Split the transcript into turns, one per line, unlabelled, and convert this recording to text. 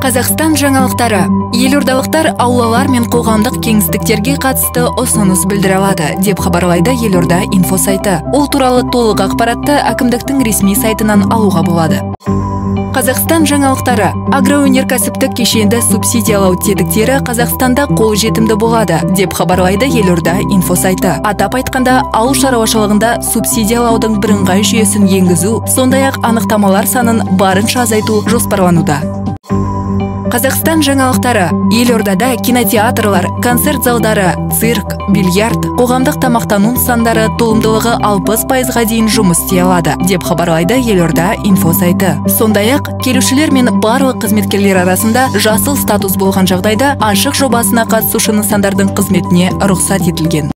Қазақстан жаңалықтары. Елордалықтар аулалар мен қоғамдық кеңістіктерге қатысты ұсыныс білдіре алады, деп хабарлайды Елорда инфо сайты. Ол туралы толық ақпаратты әкімдіктің ресми сайтынан алуға болады. Қазақстан жаңалықтары. Агроөнеркәсіптік кешенді субсидиялау тетіктері Қазақстанда қолжетімді болады, деп хабарлайды Елорда инфо сайты. Атап айтқанда, ауыл шаруашылығында субсидиялаудың бірыңғай жүйесін енгізу, сондай-ақ анықтамалар санын барынша азайту жоспарлануда. Қазақстан жаңалықтары. Елордада кинотеатрлар, концерт залдары, цирк, бильярд, қоғамдық тамақтану нысандары толымдылығы 60%-ға дейін жұмыс істей алады, деп хабарлайды Елорда инфо сайты. Сондай-ақ, келушілер мен барлық қызметкерлер арасында жасыл статус болған жағдайда ашық жобасына қатысушы нысандардың қызметіне рұқсат етілген.